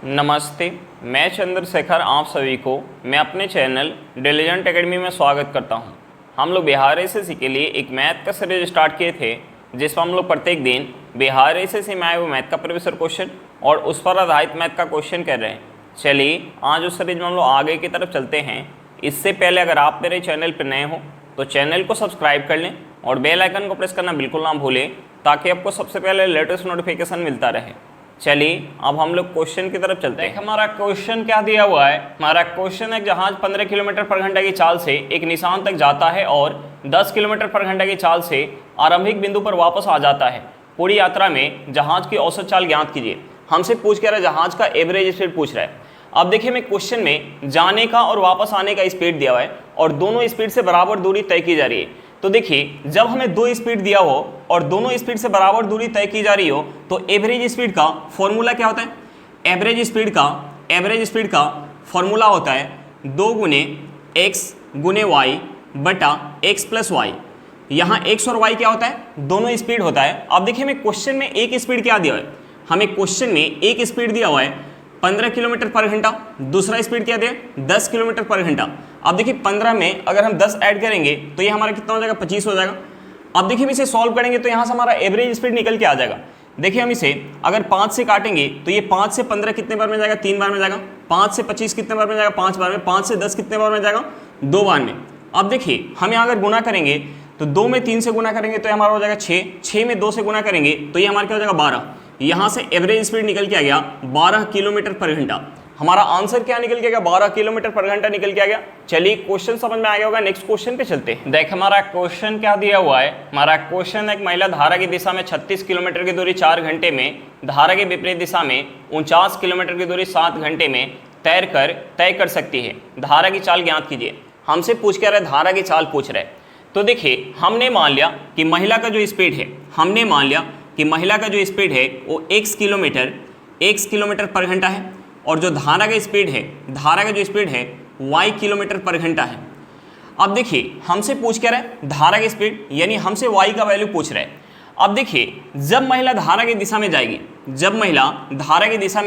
नमस्ते, मैं चंद्रशेखर आप सभी को मैं अपने चैनल डिलीजेंट एकेडमी में स्वागत करता हूं। हम लोग बिहार एसएससी के लिए एक मैथ का सीरीज स्टार्ट किए थे, जिसमें हम लोग प्रत्येक दिन बिहार एसएससी में आए हुए मैथ का प्रीवियस ईयर क्वेश्चन और उस पर आधारित मैथ का क्वेश्चन कर रहे हैं। चलिए आज उस सीरीज में हम लोग आगे की तरफ चलते हैं। इससे पहले अगर आप मेरे चैनल पर नए हो तो चैनल को सब्सक्राइब कर लें और बेल आइकन को प्रेस करना बिल्कुल ना भूलें, ताकि आपको सबसे पहले लेटेस्ट नोटिफिकेशन मिलता रहे। चलिए अब हम लोग क्वेश्चन की तरफ चलते हैं। हमारा क्वेश्चन क्या दिया हुआ है? हमारा क्वेश्चन है, जहाज 15 किलोमीटर पर घंटा की चाल से एक निशान तक जाता है और 10 किलोमीटर पर घंटा की चाल से आरंभिक बिंदु पर वापस आ जाता है। पूरी यात्रा में जहाज की औसत चाल ज्ञात कीजिए। हमसे पूछ के रहा है जहाज का एवरेज स्पीड पूछ रहा है। अब देखिए, मैं क्वेश्चन में जाने का और वापस आने का स्पीड दिया हुआ है और दोनों स्पीड से बराबर दूरी तय की जा रही है। तो देखिए, जब हमें दो स्पीड दिया हो और दोनों स्पीड से बराबर दूरी तय की जा रही हो तो एवरेज स्पीड का फॉर्मूला क्या होता है? एवरेज स्पीड का फॉर्मूला होता है 2 गुने एक्स गुने वाई बटा एक्स प्लस वाई। यहाँ एक्स और वाई क्या होता है? दोनों स्पीड होता है। अब देखिए, मैं क्वेश्चन में एक स्पीड क्या दिया है? हमें क्वेश्चन में एक स्पीड दिया हुआ है 15 किलोमीटर पर घंटा, दूसरा स्पीड क्या दिया? 10 किलोमीटर पर घंटा। अब देखिए, 15 में अगर हम 10 ऐड करेंगे तो ये हमारा कितना हो जाएगा? 25 हो जाएगा। अब देखिए, हम इसे सॉल्व करेंगे तो यहाँ से हमारा एवरेज स्पीड निकल के आ जाएगा। देखिए, हम इसे अगर 5 से काटेंगे तो ये 5 से 15 कितने बार में जाएगा? 3 बार में जाएगा। 5 से 25 कितने बार में जाएगा? 5 बार में। 5 से 10 कितने बार में जाएगा? 2 बार में। अब देखिए, हम यहाँ अगर गुना करेंगे तो 2 में 3 से गुना करेंगे तो ये हमारा हो जाएगा 6। 6 में 2 से गुना करेंगे तो ये हमारा क्या हो जाएगा? 12। यहाँ से एवरेज स्पीड निकल के आ गया 12 किलोमीटर पर घंटा। हमारा आंसर क्या निकल के गया? 12 किलोमीटर पर घंटा निकल के आ गया। चलिए, क्वेश्चन समझ में आ गया होगा। नेक्स्ट क्वेश्चन पे चलते हैं। देख, हमारा क्वेश्चन क्या दिया हुआ है? हमारा क्वेश्चन है, एक महिला धारा की दिशा में 36 किलोमीटर की दूरी 4 घंटे में, धारा की विपरीत दिशा में 49 किलोमीटर की दूरी 7 घंटे में तय कर सकती है। धारा की चाल ज्ञात कीजिए। हमसे पूछ के रहे धारा की चाल पूछ रहे। तो देखिए, हमने मान लिया कि महिला का जो स्पीड है वो x किलोमीटर पर घंटा है और जो धारा का स्पीड है y किलोमीटर पर घंटा है। अब देखिए, हमसे पूछ क्या रहा है? धारा की स्पीड, यानी हमसे y का वैल्यू पूछ रहा है। अब देखिए, जब महिला धारा की दिशा में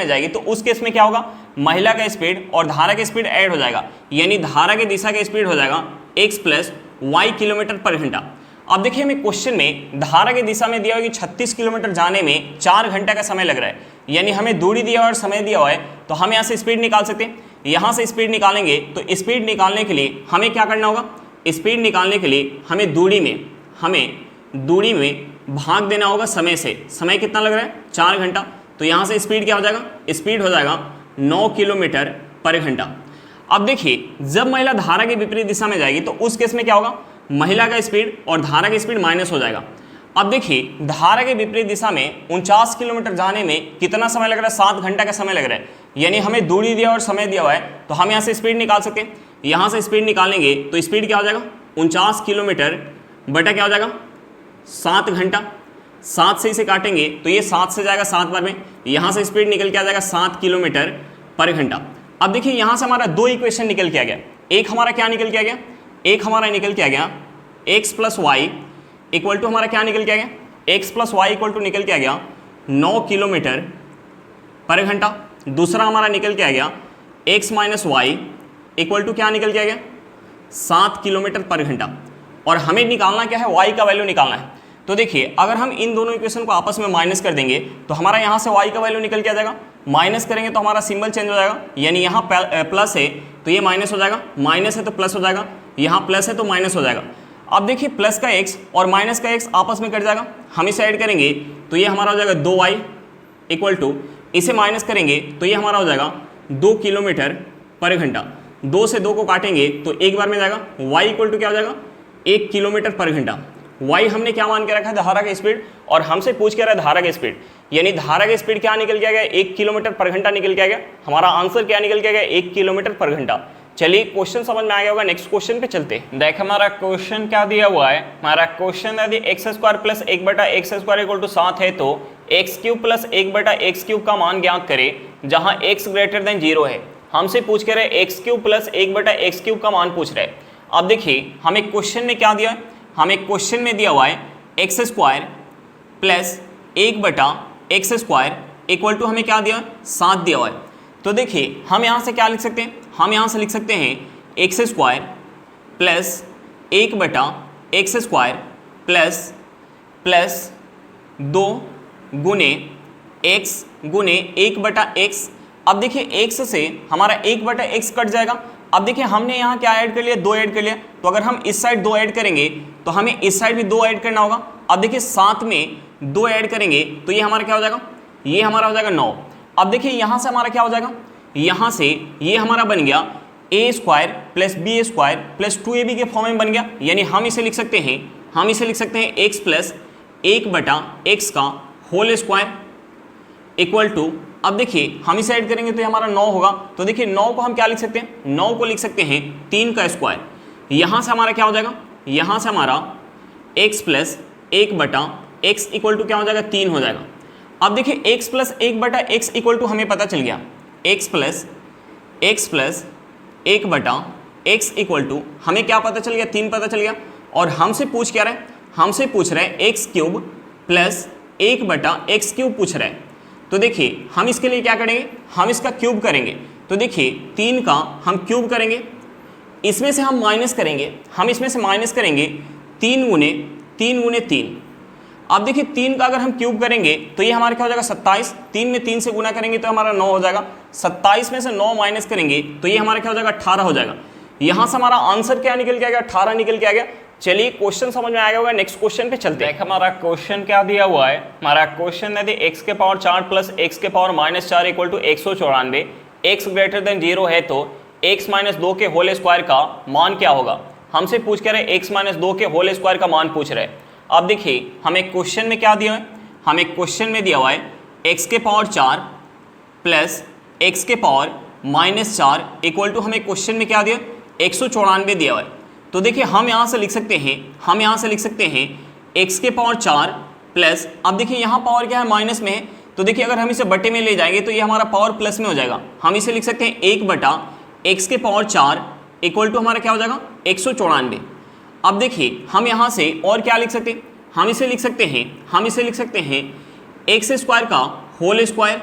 जाएगी तो उस केस में क्या होगा? महिला का स्पीड और धारा का स्पीड ऐड हो जाएगा, यानी धारा की दिशा का स्पीड हो जाएगा x प्लस y किलोमीटर पर घंटा। अब देखिए, हमें क्वेश्चन में धारा की दिशा में दिया हुआ कि 36 किलोमीटर जाने में 4 घंटे का समय लग रहा है, यानी हमें दूरी दिया हुआ और समय दिया हुआ है, तो हम यहाँ से स्पीड निकाल सकते हैं। यहाँ से स्पीड निकालेंगे तो स्पीड निकालने के लिए हमें क्या करना होगा? स्पीड निकालने के लिए हमें दूरी में भाग देना होगा समय से। समय कितना लग रहा है? 4 घंटा। तो यहाँ से स्पीड क्या हो जाएगा? स्पीड हो जाएगा 9 किलोमीटर पर घंटा। अब देखिए, जब महिला धारा की विपरीत दिशा में जाएगी तो उस केस में क्या होगा? महिला का स्पीड और धारा का स्पीड माइनस हो जाएगा। अब देखिए, धारा के विपरीत दिशा में 49 किलोमीटर जाने में कितना समय लग रहा है? 7 घंटा का समय लग रहा है, यानी हमें दूरी दिया और समय दिया हुआ है, तो हम यहाँ से स्पीड निकाल सकते हैं। यहाँ से स्पीड निकालेंगे तो स्पीड क्या हो जाएगा? 49 किलोमीटर बटा क्या हो जाएगा? 7 घंटा। 7 से इसे काटेंगे तो ये 7 से जाएगा 7 बार में, यहाँ से स्पीड निकल के आ जाएगा 7 किलोमीटर पर घंटा। अब देखिए, यहाँ से हमारा 2 इक्वेशन निकल के आ गया। एक हमारा क्या निकल के आ गया? X plus Y equal to हमारा क्या निकल के आ गया? X plus Y equal to निकल के आ गया 9 किलोमीटर पर घंटा। दूसरा हमारा निकल के आ गया X minus Y equal to क्या निकल के आ गया? 7 किलोमीटर पर घंटा। और हमें निकालना क्या है? वाई का वैल्यू निकालना है। तो देखिए, अगर हम इन दोनों इक्वेशन को आपस में माइनस कर देंगे तो हमारा यहाँ से वाई का वैल्यू निकल के आ जाएगा। माइनस करेंगे तो हमारा सिंबल चेंज हो जाएगा, यानी यहाँ प्लस है तो ये माइनस हो जाएगा, माइनस है तो प्लस हो जाएगा, यहाँ प्लस है तो माइनस हो जाएगा। अब देखिए, प्लस का x और माइनस का x आपस में कट जाएगा। हम इसे ऐड करेंगे तो ये हमारा हो जाएगा 2y इक्वल टू, इसे माइनस करेंगे तो ये हमारा हो जाएगा 2 किलोमीटर पर घंटा। 2 से 2 को काटेंगे तो एक बार में जाएगा। y इक्वल टू क्या हो जाएगा? 1 किलोमीटर पर घंटा। y हमने क्या मान के रखा है? धारा का स्पीड। और हमसे पूछ के रहा है धारा का स्पीड, यानी धारा का स्पीड क्या निकल के आ गया? 1 किलोमीटर पर घंटा निकल के आ गया। हमारा आंसर क्या निकल के आ गया? 1 किलोमीटर पर घंटा। चलिए, क्वेश्चन समझ में आ गया होगा। नेक्स्ट क्वेश्चन पे चलते हैं। देख, हमारा क्वेश्चन क्या दिया हुआ है? हमारा क्वेश्चन यदि एक्स स्क्वायर प्लस 1 बटा एक्स स्क्वायर इक्वल टू 7 है तो एक्स क्यूब प्लस 1 बटा एक्स क्यूब का मान ज्ञात करें जहां x ग्रेटर देन 0 है। हमसे पूछ के रहे एक्स क्यूब प्लस 1 बटा एक्स क्यूब का मान पूछ रहे। अब देखिए, हमें क्वेश्चन में क्या दिया है? हमें क्वेश्चन में दिया हुआ है एक्स स्क्वायर प्लस 1 बटा एक्स स्क्वायर इक्वल टू हमें क्या दिया? 7 दिया हुआ है। तो देखिए हम यहाँ से क्या लिख सकते हैं, हम यहाँ से लिख सकते हैं x square plus 1/x² plus 2 गुने x गुने 1/x। अब देखिए x से हमारा 1/x कट जाएगा। अब देखिए हमने यहाँ क्या ऐड कर लिया, 2 ऐड कर लिया, तो अगर हम इस साइड 2 ऐड करेंगे तो हमें इस साइड भी 2 ऐड करना होगा। अब देखिए साथ में 2 ऐड करेंगे तो ये हमारा क्या हो जाएगा, ये हमारा हो जाएगा 9। अब देखिए यहाँ से हमारा क्या हो जाएगा, यहाँ से ये हमारा बन गया a² plus b² plus 2ab के फॉर्म में बन गया। यानी हम इसे लिख सकते हैं, x प्लस 1/x का होल स्क्वायर इक्वल टू, अब देखिए हम इसे ऐड करेंगे तो ये हमारा 9 होगा। तो देखिए 9 को हम क्या लिख सकते हैं, 9 को लिख सकते हैं 3 का स्क्वायर। यहाँ से हमारा क्या हो जाएगा, यहाँ से हमारा x plus 1/x equal to क्या हो जाएगा, 3 हो जाएगा। अब देखिए x plus 1/x equal to हमें पता चल गया, x plus 1/x equal to हमें क्या पता चल गया, 3 पता चल गया। और हमसे पूछ क्या रहे हैं, हमसे पूछ रहे हैं x³ प्लस 1/x³ पूछ रहे हैं। तो देखिए हम इसके लिए क्या करेंगे, हम इसका क्यूब करेंगे। तो देखिए 3 का हम क्यूब करेंगे, इसमें से हम माइनस करेंगे, हम इसमें से माइनस करेंगे 3 गुने 3। अब देखिए 3 का अगर हम क्यूब करेंगे तो ये हमारा क्या हो जाएगा 27। 3 में 3 से गुना करेंगे तो हमारा 9 हो जाएगा। 27 में से 9 माइनस करेंगे तो ये हमारा क्या हो जाएगा 18 हो जाएगा। यहाँ से हमारा आंसर क्या निकल के आ गया, 18 निकल के आ गया। चलिए क्वेश्चन समझ में आ गया होगा, नेक्स्ट क्वेश्चन पे चलते हैं। हमारा क्वेश्चन क्या दिया हुआ है, हमारा क्वेश्चन है x के पावर 4 प्लस x के power -4 equal to 194। x greater than 0 है तो x - 2 के होल स्क्वायर का मान क्या होगा। हमसे पूछ के रहे x - 2 के होल स्क्वायर का मान पूछ रहे। अब देखिए हमें क्वेश्चन में क्या दिया है, हमें क्वेश्चन में दिया हुआ है x के पावर 4 प्लस x के पावर -4 इक्वल टू, हमें क्वेश्चन में क्या दिया, 194 दिया हुआ है। तो देखिए हम यहाँ से लिख सकते हैं, हम यहाँ से लिख सकते हैं x के पावर 4 प्लस, अब देखिए यहाँ पावर क्या है, माइनस में है। तो देखिए अगर हम इसे बटे में ले जाएंगे तो ये हमारा पावर प्लस में हो जाएगा। हम इसे लिख सकते हैं 1/x के पावर 4 इक्वल टू हमारा क्या हो जाएगा 194। अब देखिए हम यहाँ से और क्या लिख सकते हैं, हम इसे लिख सकते हैं x² का होल स्क्वायर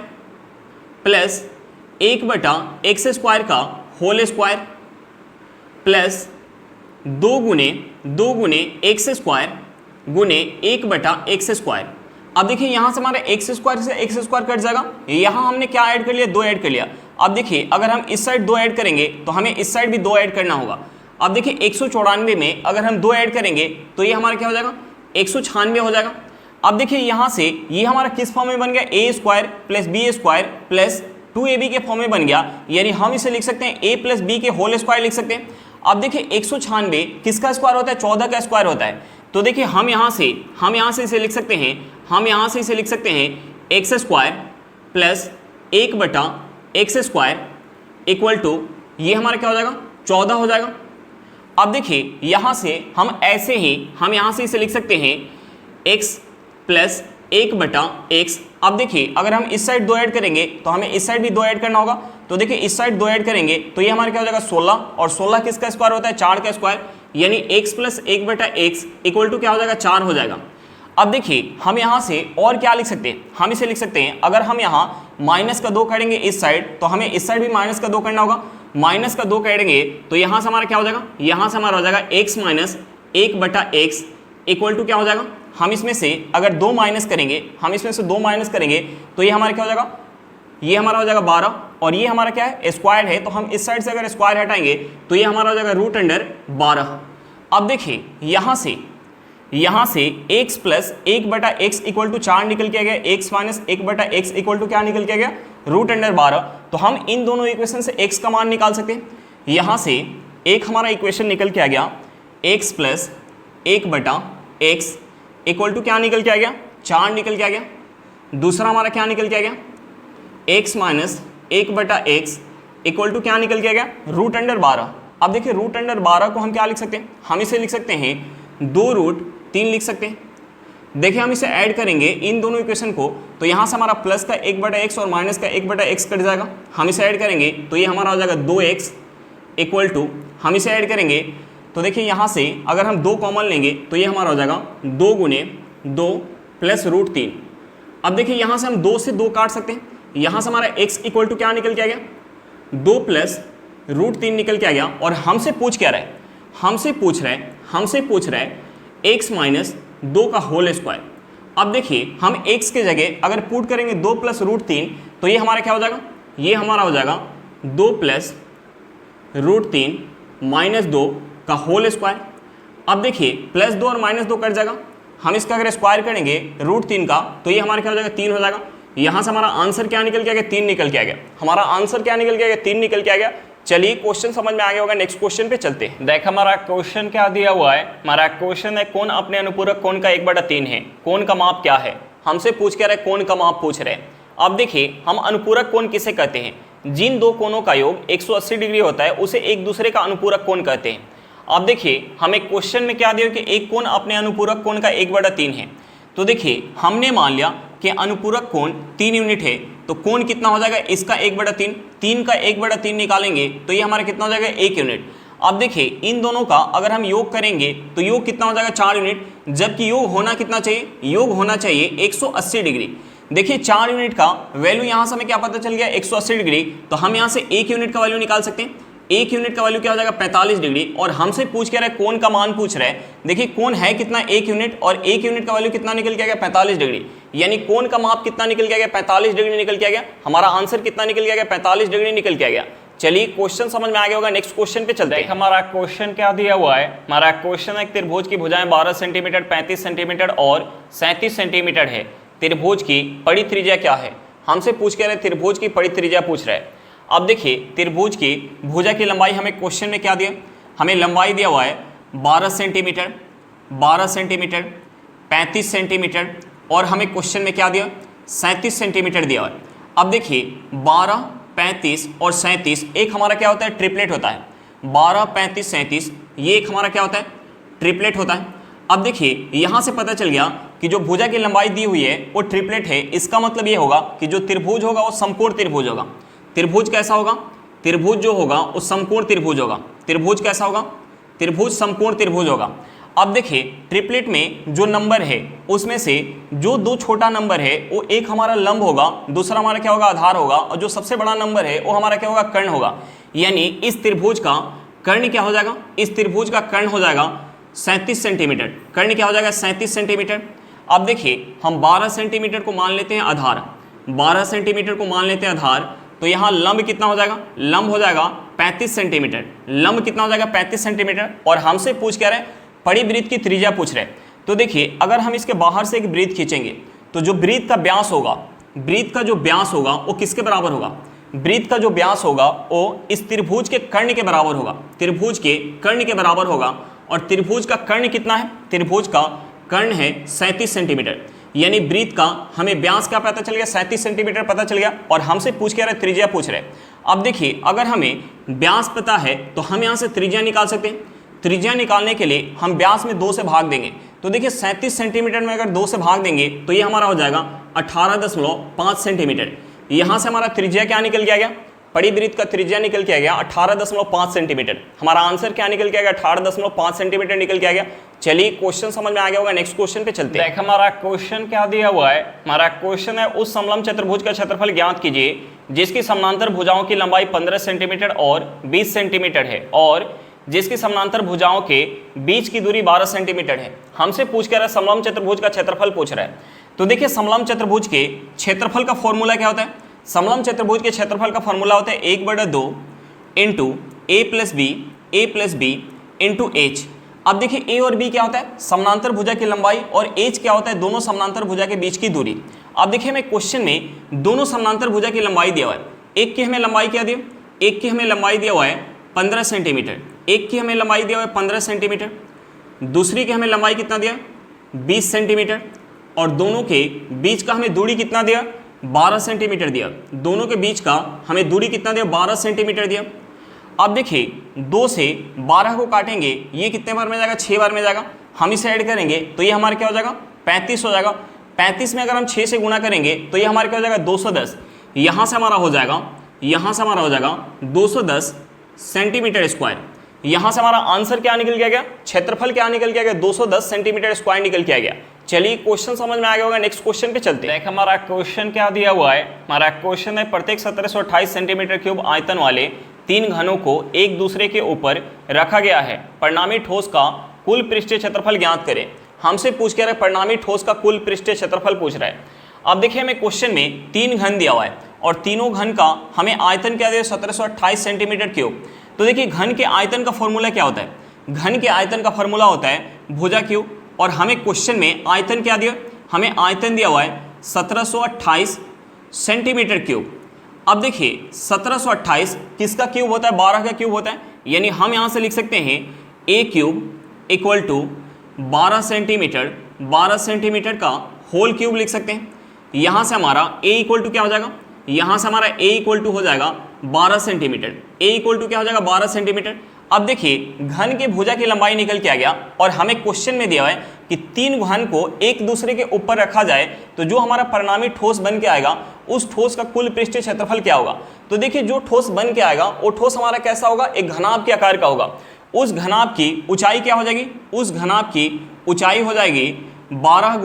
प्लस 1/x² का होल स्क्वायर प्लस 2 गुने x² गुने 1/x²। अब देखिए यहाँ से हमारा x² से x² कट जाएगा। यहाँ हमने क्या ऐड कर लिया, 2 ऐड कर लिया। अब देखिए अगर हम इस साइड 2 ऐड करेंगे तो हमें इस साइड भी 2 ऐड करना होगा। अब देखिए 194 में अगर हम 2 ऐड करेंगे तो ये हमारा क्या हो जाएगा, 196 हो जाएगा। अब देखिए यहाँ से ये हमारा किस फॉर्म में बन गया, a² plus b² plus 2ab के फॉर्म में बन गया। यानी हम इसे लिख सकते हैं a प्लस b के होल स्क्वायर लिख सकते हैं। अब देखिए 196 किसका स्क्वायर होता है, 14 का स्क्वायर होता है। तो देखिए हम यहाँ से इसे लिख सकते हैं, x² plus 1/x² equal to ये हमारा क्या हो जाएगा, 14 हो जाएगा। अब देखिए यहाँ से हम ऐसे ही इसे लिख सकते हैं x प्लस 1/x। अब देखिए अगर हम इस साइड 2 ऐड करेंगे तो हमें इस साइड भी 2 ऐड करना होगा। तो देखिए इस साइड 2 ऐड करेंगे तो ये हमारा क्या हो जाएगा 16, और 16 किसका स्क्वायर होता है, 4 का स्क्वायर। यानी x plus 1/x equal to क्या हो जाएगा, 4 हो जाएगा। अब देखिए हम यहाँ से और क्या लिख सकते हैं, हम इसे लिख सकते हैं, अगर हम यहाँ माइनस का 2 करेंगे इस साइड तो हमें इस साइड भी माइनस का 2 करना होगा। माइनस का 2 करेंगे तो यहाँ से हमारा क्या हो जाएगा, यहाँ से हमारा हो जाएगा x - 1/x इक्वल टू क्या हो जाएगा, हम इसमें से अगर 2 माइनस करेंगे, तो ये हमारा क्या हो जाएगा, ये हमारा हो जाएगा 12, और ये हमारा क्या है, स्क्वायर है। तो हम इस साइड से अगर स्क्वायर हटाएंगे तो ये हमारा हो जाएगा √12। अब देखिए यहाँ से x plus 1/x equal to 4 निकल के आ गया, x minus 1/x equal to क्या निकल के आ गया, √12। तो हम इन दोनों इक्वेशन से x का मान निकाल सकते हैं। यहाँ से एक हमारा इक्वेशन निकल के आ गया, x plus 1/x equal to क्या निकल के आ गया, 4 निकल के आ गया। दूसरा हमारा क्या निकल के आ गया, x minus 1/x equal to क्या निकल के आ गया, √12। अब देखिए √12 को हम क्या लिख सकते हैं, हम इसे लिख सकते हैं 2√3 लिख सकते हैं। देखिए हम इसे ऐड करेंगे इन दोनों इक्वेशन को, तो यहाँ से हमारा प्लस का 1/x और माइनस का 1/x कट जाएगा। हम इसे ऐड करेंगे तो ये हमारा हो जाएगा 2x इक्वल टू, हम इसे ऐड करेंगे तो देखिए यहाँ से अगर हम 2 कॉमन लेंगे तो ये हमारा हो जाएगा 2 गुने 2 प्लस √3। अब देखिए यहाँ से हम 2 से 2 काट सकते हैं। यहाँ से हमारा x इक्वल टू क्या निकल के आ गया, 2 प्लस रूट 3 निकल के आ गया। और हमसे पूछ क्या रहा है, हमसे पूछ रहा है x माइनस 2 का होल स्क्वायर। अब देखिए हम x के जगह अगर पुट करेंगे 2 प्लस रूट 3 तो ये हमारा क्या हो जाएगा, ये हमारा हो जाएगा 2 प्लस रूट 3 माइनस 2 का होल स्क्वायर। अब देखिए प्लस 2 और माइनस 2 कट जाएगा, हम इसका अगर स्क्वायर करेंगे रूट 3 का तो ये हमारा क्या हो जाएगा 3 हो जाएगा। यहाँ से हमारा आंसर क्या निकल के आ गया, 3 निकल के आ गया। हमारा आंसर क्या निकल के आ गया, 3 निकल के आ गया। चलिए क्वेश्चन समझ में आ गया होगा, नेक्स्ट क्वेश्चन पे चलते हैं। देख हमारा क्वेश्चन क्या दिया हुआ है, हमारा क्वेश्चन है कोण अपने अनुपूरक कोण का 1/3 है। कोण का माप क्या है, हमसे पूछ के रहे कोण का माप पूछ रहे हैं। अब देखिए हम अनुपूरक कोण किसे कहते हैं, जिन दो कोणों का योग 180 डिग्री होता है उसे एक दूसरे का अनुपूरक कोण कहते हैं। अब देखिए हमें क्वेश्चन में क्या दिया कि एक कोण अपने अनुपूरक कोण का 1/3 है। तो देखिए हमने मान लिया कि अनुपूरक कोण 3 यूनिट है, तो कोण कितना हो जाएगा, इसका 1/3, 3 का 1/3 निकालेंगे तो ये हमारा कितना हो जाएगा 1 यूनिट। अब देखिए इन दोनों का अगर हम योग करेंगे तो योग कितना हो जाएगा 4 यूनिट, जबकि योग होना कितना चाहिए, योग होना चाहिए 180 डिग्री। देखिए 4 यूनिट का वैल्यू यहाँ से हमें क्या पता चल गया 180 डिग्री, तो हम यहाँ से 1 यूनिट का वैल्यू निकाल सकते हैं। 1 यूनिट का वैल्यू क्या हो जाएगा 45 डिग्री। और हमसे पूछ के रहा है कोण का मान पूछ रहा है। देखिए कोण है कितना 1 यूनिट, और 1 यूनिट का वैल्यू कितना निकल के आ गया 45 डिग्री, यानी कोण का माप कितना निकल के आ गया 45 डिग्री निकल के आ गया। हमारा आंसर कितना निकल के आ गया 45 डिग्री निकल के आ गया। चलिए क्वेश्चन समझ में आ गया होगा, नेक्स्ट क्वेश्चन पे चलते हैं। हमारा क्वेश्चन क्या दिया हुआ है, हमारा क्वेश्चन है त्रिभुज की भुजाएं 12 सेंटीमीटर, 35 सेंटीमीटर और 37 सेंटीमीटर है। त्रिभुज की पड़ी त्रिज्या क्या है, हमसे पूछ के रहे त्रिभुज की पड़ी त्रिज्या पूछ रहे हैं। अब देखिए त्रिभुज की भुजा की लंबाई हमें क्वेश्चन में क्या दिया, हमें लंबाई दिया हुआ है 12 सेंटीमीटर, 35 सेंटीमीटर और हमें क्वेश्चन में क्या दिया 37 सेंटीमीटर दिया हुआ है। अब देखिए 12, 35 और 37 एक हमारा क्या होता है ट्रिपलेट होता है। 12, 35, 37 ये एक हमारा क्या होता है ट्रिपलेट होता है। अब देखिए यहाँ से पता चल गया कि जो भुजा की लंबाई दी हुई है वो ट्रिपलेट है। इसका मतलब ये होगा कि जो त्रिभुज होगा वो समकोण त्रिभुज होगा। त्रिभुज कैसा होगा, त्रिभुज जो होगा वो समकोण त्रिभुज होगा। त्रिभुज कैसा होगा, त्रिभुज समकोण त्रिभुज होगा। अब देखिए ट्रिपलेट में जो नंबर है उसमें से जो दो छोटा नंबर है वो एक हमारा लंब होगा, दूसरा हमारा क्या होगा आधार होगा, और जो सबसे बड़ा नंबर है वो हमारा क्या होगा कर्ण होगा। यानी इस त्रिभुज का कर्ण क्या हो जाएगा, इस त्रिभुज का कर्ण हो जाएगा 37 सेंटीमीटर। कर्ण क्या हो जाएगा 37 सेंटीमीटर। अब देखिए हम 12 सेंटीमीटर को मान लेते हैं आधार, 12 सेंटीमीटर को मान लेते हैं आधार, तो यहाँ लंब कितना हो जाएगा, लंब हो जाएगा 35 सेंटीमीटर। लंब कितना हो जाएगा 35 सेंटीमीटर। और हमसे पूछ क्या रहे पड़ी वृत्त की त्रिज्या पूछ रहे। तो देखिए अगर हम इसके बाहर से एक वृत्त खींचेंगे तो जो वृत्त का व्यास होगा, वृत्त का जो व्यास होगा वो किसके बराबर होगा, वृत्त का जो व्यास होगा वो इस त्रिभुज के कर्ण के बराबर होगा, त्रिभुज के कर्ण के बराबर होगा। और त्रिभुज का कर्ण कितना है, त्रिभुज का कर्ण है 37 सेंटीमीटर। यानी वृत्त का हमें व्यास क्या पता चल गया 37 सेंटीमीटर पता चल गया। और हमसे पूछ के रहे त्रिज्या पूछ रहे। अब देखिए अगर हमें व्यास पता है तो हम यहाँ से त्रिज्या निकाल सकते हैं। त्रिज्या निकालने के लिए हम व्यास में 2 से भाग देंगे। तो देखिए 37 सेंटीमीटर में अगर 2 से भाग देंगे तो ये हमारा हो जाएगा 18.5 सेंटीमीटर। यहाँ से हमारा त्रिज्या क्या निकल के आ गया, पड़ी वृत्त का त्रिज्या निकल के आ गया 18.5 सेंटीमीटर। हमारा आंसर क्या निकल के आ गया 18.5 सेंटीमीटर निकल के आ गया। चलिए क्वेश्चन समझ में आ गया होगा, नेक्स्ट क्वेश्चन पे चलते हैं। देख हमारा क्वेश्चन क्या दिया हुआ है, हमारा क्वेश्चन है उस समलंब चतुर्भुज का क्षेत्रफल ज्ञात कीजिए जिसकी समानांतर भुजाओं की लंबाई 15 सेंटीमीटर और 20 सेंटीमीटर है और जिसकी समानांतर भुजाओं के बीच की दूरी 12 सेंटीमीटर है। हमसे पूछ कर समलंब चतुर्भुज का क्षेत्रफल पूछ रहा है। तो देखिए समलंब चतुर्भुज के क्षेत्रफल का फॉर्मूला क्या होता है, समलंब चतुर्भुज के क्षेत्रफल का फॉर्मूला होता है 1/2 इंटू ए प्लस बी इंटू एच। अब देखिए ए और बी क्या होता है समानांतर भुजा की लंबाई, और एच क्या होता है दोनों समानांतर भुजा के बीच की दूरी। अब देखिए हमें क्वेश्चन में दोनों समानांतर भुजा की लंबाई दिया हुआ है। एक की हमें लंबाई क्या दी, एक की हमें लंबाई दिया हुआ है 15 सेंटीमीटर, एक की हमें लंबाई दिया हुआ है 15 सेंटीमीटर, दूसरी की हमें लंबाई कितना दिया 20 सेंटीमीटर, और दोनों के बीच का हमें दूरी कितना दिया 12 सेंटीमीटर दिया। दोनों के बीच का हमें दूरी कितना दिया 12 सेंटीमीटर दिया। अब देखिए 2 से 12 को काटेंगे, ये कितने बार में जाएगा 6 बार में जाएगा। हम इसे ऐड करेंगे तो ये हमारा क्या हो जाएगा 35 हो जाएगा। 35 में अगर हम 6 से गुना करेंगे तो ये हमारा क्या हो जाएगा 210। यहाँ से हमारा हो जाएगा, यहाँ से हमारा हो जाएगा 210 सेंटीमीटर स्क्वायर। यहाँ से हमारा आंसर क्या निकल के आ गया, क्षेत्रफल क्या निकल के आ गया 210 सेंटीमीटर स्क्वायर निकल के आ गया। चलिए क्वेश्चन समझ में आ गया होगा, नेक्स्ट क्वेश्चन पे चलते हैं। देख हमारा क्वेश्चन क्या दिया हुआ है, हमारा क्वेश्चन है प्रत्येक 1728 सेंटीमीटर क्यूब आयतन वाले 3 घनों को एक दूसरे के ऊपर रखा गया है, परिणामी ठोस का कुल पृष्ठीय क्षेत्रफल ज्ञात करें। हमसे पूछ के रहा है परिणामी ठोस का कुल पृष्ठीय क्षेत्रफल पूछ रहा है। अब देखिए हमें क्वेश्चन में 3 घन दिया हुआ है और तीनों घन का हमें आयतन क्या दिया, 1728 सेंटीमीटर क्यूब। तो देखिए घन के आयतन का फॉर्मूला क्या होता है, घन के आयतन का फॉर्मूला होता है भुजा क्यूब, और हमें क्वेश्चन में आयतन क्या दिया, हमें आयतन दिया हुआ है 1728 सेंटीमीटर क्यूब। अब देखिए 1728 किसका क्यूब होता है, 12 का क्यूब होता है, यानी हम यहाँ से लिख सकते हैं a cube equal to 12 centimetre, 12 centimetre का होल क्यूब लिख सकते हैं। यहाँ से हमारा a इक्वल टू क्या हो जाएगा, यहाँ से हमारा a इक्वल टू हो जाएगा 12 सेंटीमीटर, a इक्वल टू क्या हो जाएगा 12 सेंटीमीटर। अब देखिए घन के भुजा की लंबाई निकल के आ गया और हमें क्वेश्चन में दिया है कि 3 घन को एक दूसरे के ऊपर रखा जाए तो जो हमारा परिणामी ठोस बन के आएगा उस ठोस का कुल पृष्ठीय क्षेत्रफल क्या होगा। तो देखिए जो ठोस बन के आएगा वो ठोस हमारा कैसा होगा, एक घनाभ के आकार का होगा। उस घनाभ की ऊंचाई क्या हो जाएगी, उस घनाभ की ऊंचाई हो जाएगी 12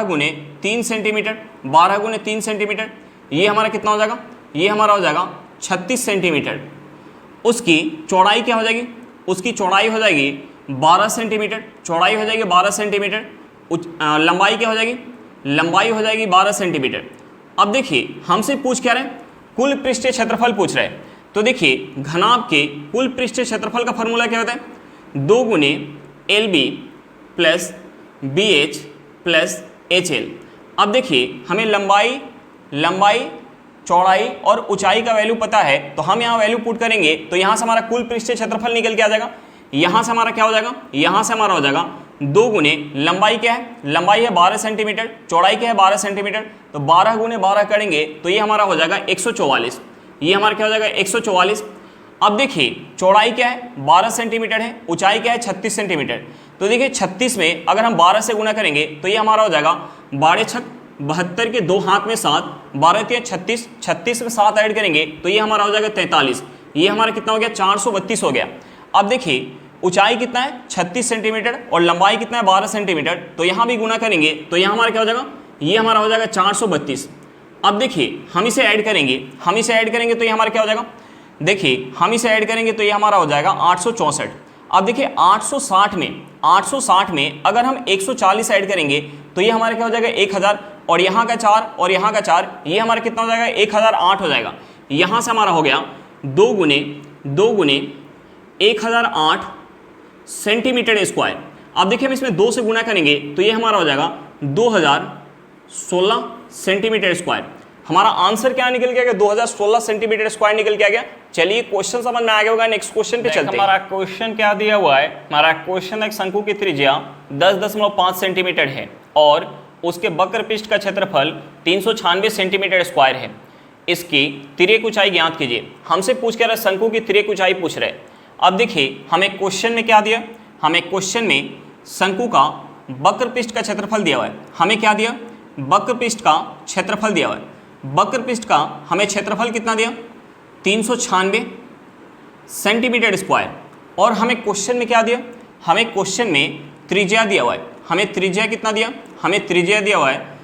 गुने 3 सेंटीमीटर, 12 गुने 3 सेंटीमीटर। ये हमारा कितना हो जाएगा, ये हमारा हो जाएगा 36 सेंटीमीटर। उसकी चौड़ाई क्या हो जाएगी, उसकी चौड़ाई हो जाएगी 12 सेंटीमीटर, चौड़ाई हो जाएगी 12 सेंटीमीटर। लंबाई क्या हो जाएगी, लंबाई हो जाएगी 12 सेंटीमीटर। अब देखिए हमसे पूछ क्या रहे हैं, कुल पृष्ठीय क्षेत्रफल पूछ रहे हैं। तो देखिए घनाभ के कुल पृष्ठीय क्षेत्रफल का फॉर्मूला क्या होता है, 2 गुने LB plus BH plus HL। अब देखिए हमें लंबाई चौड़ाई और ऊंचाई का वैल्यू पता है, तो हम यहाँ वैल्यू पुट करेंगे तो यहाँ से हमारा कुल पृष्ठीय क्षेत्रफल निकल के आ जाएगा। यहाँ से हमारा क्या हो जाएगा, यहाँ से हमारा हो जाएगा 2 गुने लंबाई क्या है, लंबाई है 12 सेंटीमीटर, चौड़ाई क्या है 12 सेंटीमीटर, तो 12 गुने 12 करेंगे तो ये हमारा हो जाएगा 144। ये हमारा क्या हो जाएगा 144। अब देखिए चौड़ाई क्या है 12 सेंटीमीटर है, ऊंचाई क्या है 36 सेंटीमीटर। तो देखिए 36 में अगर हम 12 से गुना करेंगे तो ये हमारा हो जाएगा 12 छक 72 के 2 हाथ में 7, 12 के 36, 36 में 7 ऐड करेंगे तो ये हमारा हो जाएगा 43। ये हमारा कितना हो गया 432 हो गया। अब देखिए ऊंचाई कितना है 36 सेंटीमीटर और लंबाई कितना है 12 सेंटीमीटर, तो यहाँ भी गुना करेंगे तो यहाँ हमारा क्या हो जाएगा, ये हमारा हो जाएगा 432। अब देखिए हम इसे ऐड करेंगे तो ये हमारा क्या हो जाएगा, देखिए हम इसे ऐड करेंगे तो ये हमारा हो जाएगा 864। अब देखिए 860 में अगर हम 140 ऐड करेंगे तो ये हमारा क्या हो जाएगा 1000, और यहाँ का 4 और यहाँ का 4, ये हमारा कितना हो जाएगा 1008 हो जाएगा। यहाँ से हमारा हो गया 2 गुने 1008 सेंटीमीटर स्क्वायर। अब देखिए हम इसमें 2 से गुना करेंगे तो ये हमारा हो जाएगा 2016 सेंटीमीटर स्क्वायर। हमारा आंसर क्या निकल के आ गया, 2016 सेंटीमीटर स्क्वायर निकल के आ गया। चलिए क्वेश्चन समझ में आ गया होगा, नेक्स्ट क्वेश्चन पे चलते हैं। हमारा क्वेश्चन क्या दिया हुआ है, हमारा क्वेश्चन एक शंकु की त्रिज्या 10.5 सेंटीमीटर है और उसके वक्र पृष्ठ का क्षेत्रफल 396 सेंटीमीटर स्क्वायर है। इसकी तिर्यक ऊंचाई ज्ञात कीजिए। हमसे पूछ के रहा है शंकु की तिर्यक ऊंचाई पूछ रहे हैं। अब देखिए हमें क्वेश्चन में क्या दिया, हमें क्वेश्चन में शंकु का वक्र पृष्ठ का क्षेत्रफल दिया हुआ है। हमें क्या दिया, वक्र पृष्ठ का क्षेत्रफल दिया हुआ है। वक्र पृष्ठ का हमें क्षेत्रफल कितना दिया, 396 सेंटीमीटर स्क्वायर। और हमें क्वेश्चन में क्या दिया, हमें क्वेश्चन में त्रिज्या दिया हुआ है। हमें त्रिज्या कितना दिया, हमें त्रिज्या दिया हुआ है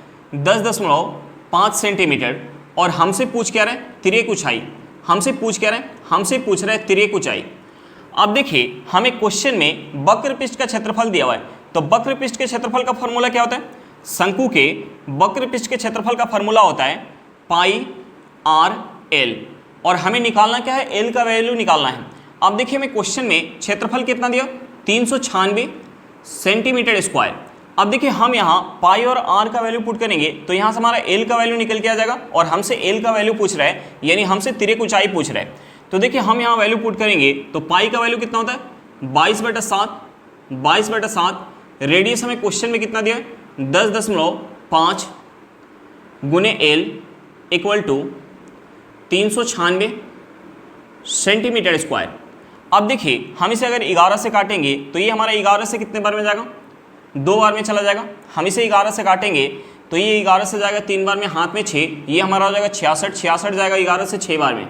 10.5 सेंटीमीटर। और हमसे पूछ क्या रहे हैं, तिर्यक ऊंचाई। हमसे पूछ क्या रहे हैं, हमसे पूछ रहे हैं तिर्यक ऊंचाई। अब देखिए हमें क्वेश्चन में वक्र पृष्ठ का क्षेत्रफल दिया हुआ है, तो वक्र पृष्ठ के क्षेत्रफल का फॉर्मूला क्या होता है, शंकु के वक्र पृष्ठ के क्षेत्रफल का फॉर्मूला होता है पाई आर एल। और हमें निकालना क्या है, एल का वैल्यू निकालना है। अब देखिए हमें क्वेश्चन में क्षेत्रफल कितना दिया, 396 सेंटीमीटर स्क्वायर। अब देखिए हम यहाँ पाई और आर का वैल्यू पुट करेंगे तो यहाँ से हमारा एल का वैल्यू निकल के आ जाएगा, और हमसे एल का वैल्यू पूछ रहा है, यानी हमसे तिर्यक ऊंचाई पूछ रहा है। तो देखिए हम यहाँ वैल्यू पुट करेंगे तो पाई का वैल्यू कितना होता है 22/7। रेडियस हमें क्वेश्चन में कितना दिया, 10.5 गुने L equal to 396 centimetre square. अब देखिए हम इसे अगर 11 से काटेंगे तो ये हमारा 11 से कितने बार में जाएगा, 2 बार में चला जाएगा। हम इसे 11 से काटेंगे तो ये 11 से जाएगा 3 बार में, हाथ में 6, ये हमारा हो जाएगा 66 जाएगा 11 से 6 बार में।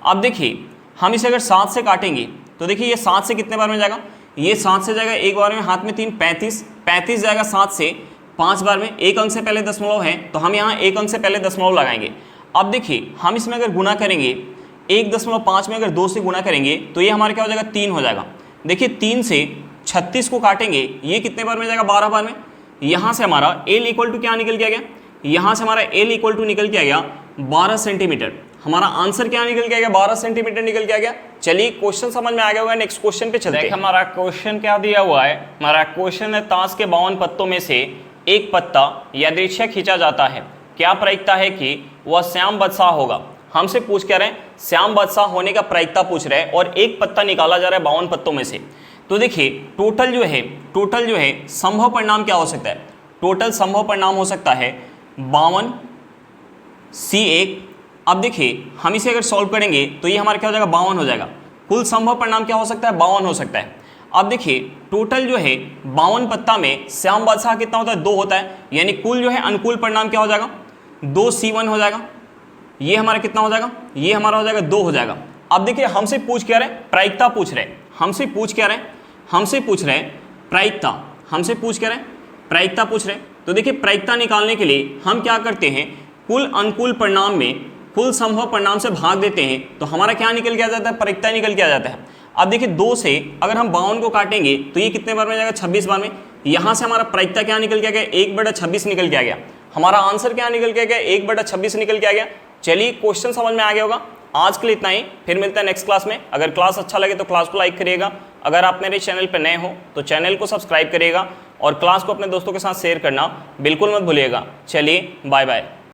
अब देखिए हम इसे अगर 7 से काटेंगे तो देखिए ये 7 से कितने बार में जाएगा, ये 7 से जाएगा एक बार में, हाथ में 3, 35, 35 जाएगा 7 से 5 बार में, एक अंक से पहले दशमलव है तो हम यहाँ एक अंक से पहले दशमलव लगाएंगे। अब देखिए हम इसमें अगर गुना करेंगे 1.5 में अगर 2 से गुना करेंगे तो ये हमारा क्या हो जाएगा 3 हो जाएगा। देखिए 3 से 36 को काटेंगे, ये कितने बार में जाएगा 12 बार में। यहाँ से हमारा L इक्वल टू क्या निकल के आ गया, यहाँ से हमारा L इक्वल टू निकल के आ गया 12 सेंटीमीटर। हमारा आंसर क्या निकल के आ गया, 12 सेंटीमीटर निकल के आ गया। चलिए क्वेश्चन समझ में आ गया होगा, नेक्स्ट क्वेश्चन पे चलते हैं। हमारा क्वेश्चन क्या दिया हुआ है, हमारा क्वेश्चन है ताश के 52 पत्तों में से एक पत्ता यादृच्छिक खींचा जाता है, क्या प्रायिकता है कि वह श्याम बदशाह होगा। हमसे पूछ क्या रहे हैं, श्याम बदशाह होने का प्रायिकता पूछ रहे हैं और एक पत्ता निकाला जा रहा है 52 पत्तों में से। तो देखिए टोटल जो है संभव परिणाम क्या हो सकता है, टोटल संभव परिणाम हो सकता है 52 C1। अब देखिए हम इसे अगर सॉल्व करेंगे तो ये हमारा क्या हो जाएगा 52 हो जाएगा। कुल संभव परिणाम क्या हो सकता है, 52 हो सकता है। अब देखिए टोटल जो है 52 पत्ता में श्याम बदशाह कितना होता है, 2 होता है, यानी कुल जो है अनुकूल परिणाम क्या हो जाएगा 2C1 हो जाएगा। ये हमारा कितना हो जाएगा, ये हमारा हो जाएगा 2 हो जाएगा। अब देखिए हमसे पूछ क्या रहे, प्रायिकता पूछ रहे हैं, हमसे पूछ क्या रहे, हमसे पूछ रहे प्रायिकता, हमसे पूछ क्या रहे प्रायिकता पूछ रहे। तो देखिए प्रायिकता निकालने के लिए हम क्या करते हैं, कुल अनुकूल परिणाम में कुल संभव परिणाम से भाग देते हैं तो हमारा क्या निकल के आ जाता है, प्रायिकता निकल के आ जाता है। अब देखिए 2 से अगर हम 52 को काटेंगे तो ये कितने बार में जाएगा 26 बार में। यहाँ से हमारा प्रायिकता क्या निकल के आ गया, 1/26 निकल के आ गया। हमारा आंसर क्या निकल के आ गया, 1/26 निकल के आ गया। चलिए क्वेश्चन समझ में आ गया होगा। आज के लिए इतना ही, फिर मिलता है नेक्स्ट क्लास में। अगर क्लास अच्छा लगे तो क्लास को लाइक करिएगा, अगर आप मेरे चैनल पर नए हो तो चैनल को सब्सक्राइब करिएगा और क्लास को अपने दोस्तों के साथ शेयर करना बिल्कुल मत भूलिएगा। चलिए बाय बाय।